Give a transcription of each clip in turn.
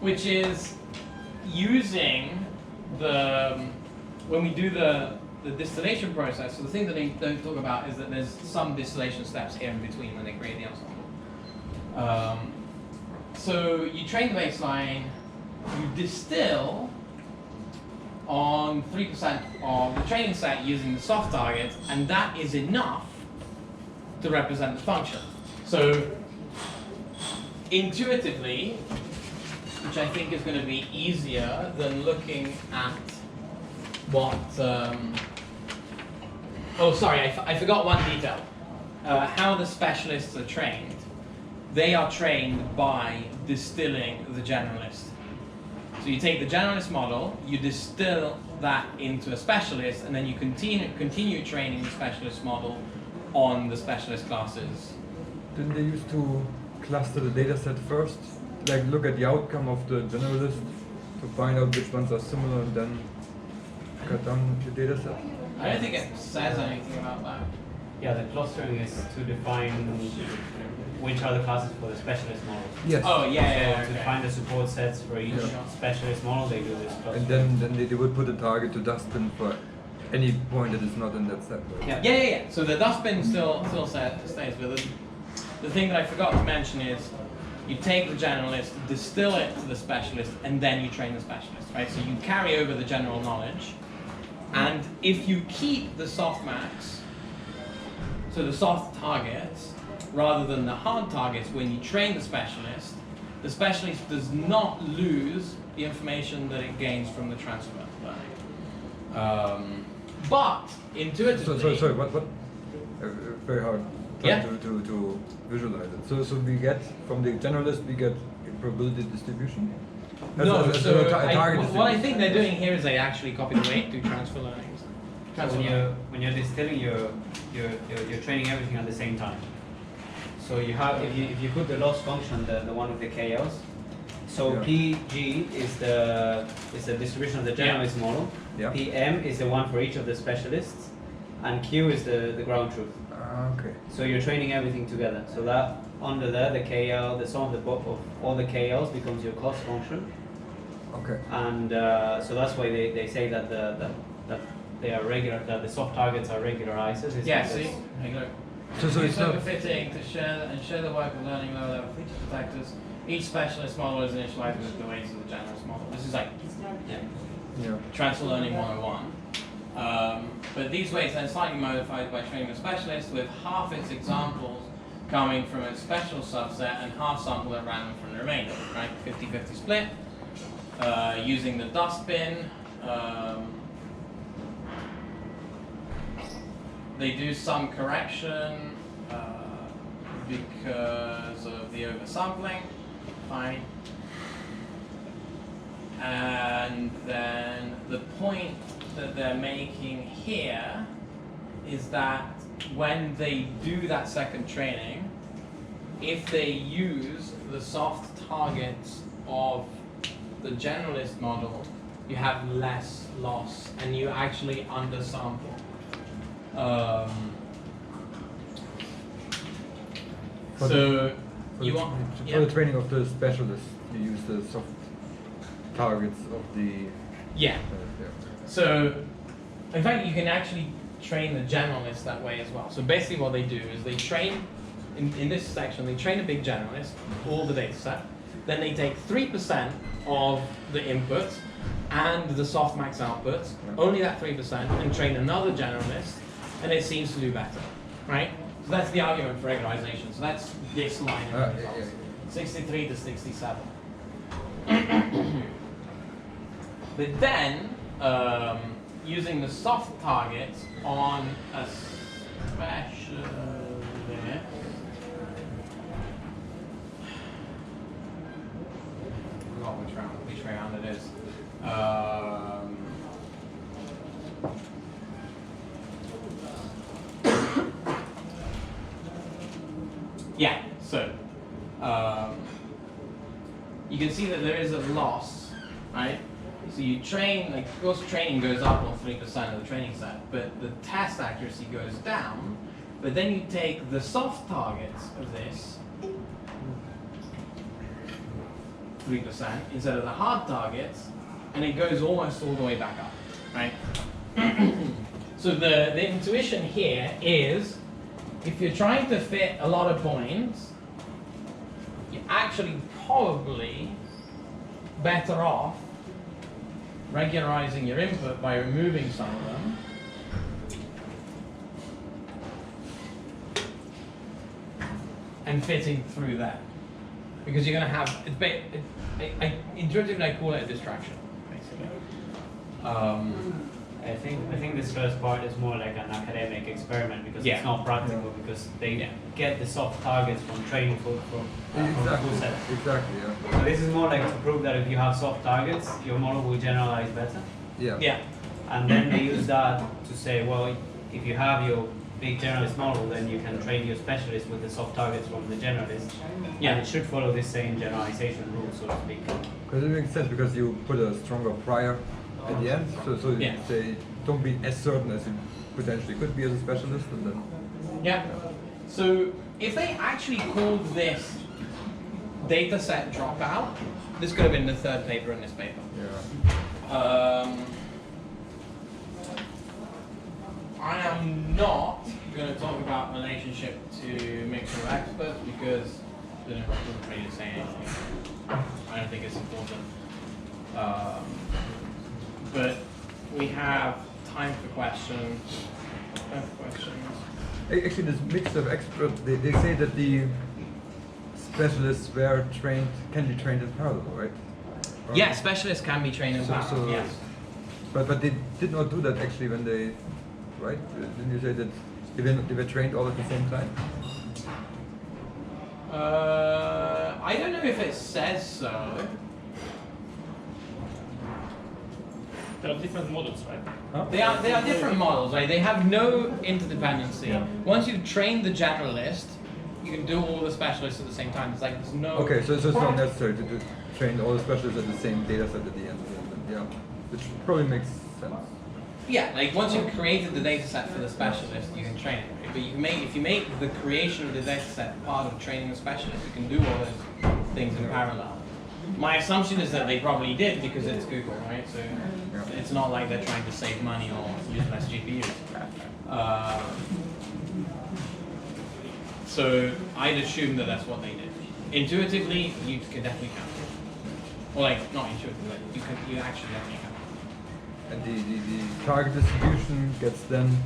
which is using when we do the distillation process. So the thing that they don't talk about is that there's some distillation steps here in between when they create the ensemble. So you train the baseline, you distill on 3% of the training set using the soft target, and that is enough to represent the function. So intuitively, which I think is going to be easier than looking at what... oh, sorry, I forgot one detail. How the specialists are trained. They are trained by distilling the generalist. So you take the generalist model, you distill that into a specialist, and then you continue training the specialist model on the specialist classes. Didn't they used to cluster the data set first? Like look at the outcome of the generalist to find out which ones are similar and then cut down the data set? I don't think it says anything about that. Yeah, the clustering is to define which are the classes for the specialist model. Yes. Oh, yeah, So to find the support sets for each specialist model, they do this clustering. And then they would put a target to dustbin for any point that is not in that set. Right? Yeah. So the dustbin still stays with it. The thing that I forgot to mention is you take the generalist, distill it to the specialist, and then you train the specialist, right? So you carry over the general knowledge, and if you keep the softmax, so the soft targets, rather than the hard targets when you train the specialist does not lose the information that it gains from the transfer learning. But intuitively... Sorry, what? Very hard to visualize it. So we get, from the generalist, we get a probability distribution? What I think they're doing here is they actually copy the weight, do transfer learnings. So when you're distilling, you're training everything at the same time. So you have, if you put the loss function, the one with the KLs, so PG is the distribution of the generalist model, PM is the one for each of the specialists, and Q is the ground truth. Okay. So you're training everything together. So that under there, the KL, the sum of all the KLs becomes your cost function. Okay. And so that's why they say that that they are regular, that the soft targets are regularizers. See, regular. So it's overfitting to share the work of learning lower level feature detectors. Each specialist model is initialized with the weights of the generalist model. This is like transfer learning 101. But these weights are slightly modified by training the specialist with half its examples coming from a special subset and half sampled at random from the remainder, right? 50-50 split. Using the dustbin. They do some correction because of the oversampling. Fine. And then the point that they're making here is that when they do that second training, if they use the soft targets of the generalist model, you have less loss and you actually undersample. For the training of the specialist, you use the soft targets of the... So, in fact, you can actually train the generalist that way as well. So basically what they do is they train, in this section, they train a big generalist, all the data set, then they take 3% of the inputs and the softmax outputs, only that 3%, and train another generalist, and it seems to do better, right? So that's the argument for regularization. So that's this line of results, 63 to 67. But then, using the soft targets on a specialist, I forgot which way round it is. So you can see that there is a loss, right? So you train, like, of course training goes up on 3% of the training set, but the test accuracy goes down. But then you take the soft targets of this, 3% instead of the hard targets, and it goes almost all the way back up, right? So the intuition here is, if you're trying to fit a lot of points, you're actually probably better off regularizing your input by removing some of them. And fitting through that. Because you're going to have, intuitively I call it a distraction, basically. I think this first part is more like an academic experiment because Yeah. it's not practical because they get the soft targets from training from the full set. Exactly, yeah. So this is more like to prove that if you have soft targets, your model will generalize better. Yeah. Yeah. And then they use that to say, well, if you have your big generalist model, then you can train your specialist with the soft targets from the generalist. Yeah. And it should follow this same generalization rule, so to speak. Because it makes sense because you put a stronger prior at the end, so Yeah. you say don't be as certain as you potentially could be as a specialist, and then Yeah. So if they actually called this data set dropout, this could have been the third paper in this paper. yeah. I am not going to talk about relationship to mixture of experts because it doesn't really say anything. I don't think it's important. But we have time for questions. Actually, this mix of experts, they say that the specialists were trained, can be trained in parallel, right? Or- Yeah, specialists can be trained in So- parallel, so- yes. But they did not do that actually when they, right? Didn't you say that they were trained all at the same time? I don't know if it says so. There are different models, right? Huh? They are different models, right? They have no interdependency. Yeah. Once you've trained the generalist, you can do all the specialists at the same time. It's like there's no. Okay, so it's not necessary to train all the specialists at the same data set at the end. Yeah, which probably makes sense. Yeah, like once you've created the data set for the specialist, you can train it. Right? But you can if you make the creation of the data set part of training the specialist, you can do all those things in parallel. My assumption is that they probably did because it's Google, right? So it's not like they're trying to save money or use less GPUs. So I'd assume that that's what they did. Intuitively, you can definitely count it. Or like, not intuitively, but you actually definitely count it. And the target distribution gets then,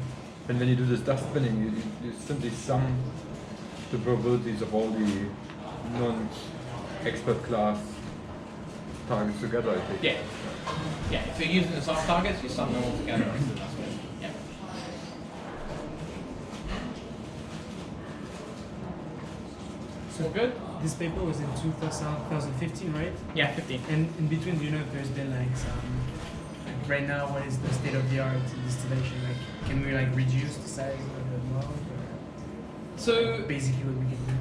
and when you do this dust spinning, you simply sum the probabilities of all the non-expert class targets together, I think. Yeah. Yeah, if you're using the soft targets, you sum them all together. Yeah. So good? This paper was in 2015, right? Yeah, 15. And in between, do you know if there's been like some, like right now, what is the state of the art in distillation? Like, can we like reduce the size of the model? Or So basically, what we can do.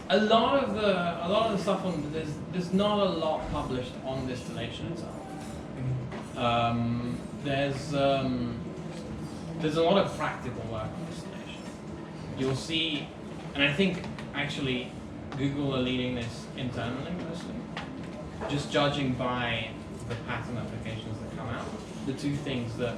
a lot of the stuff on there's not a lot published on distillation itself. There's a lot of practical work on distillation. You'll see, and I think actually Google are leading this internally mostly. Just judging by the pattern applications that come out, the two things that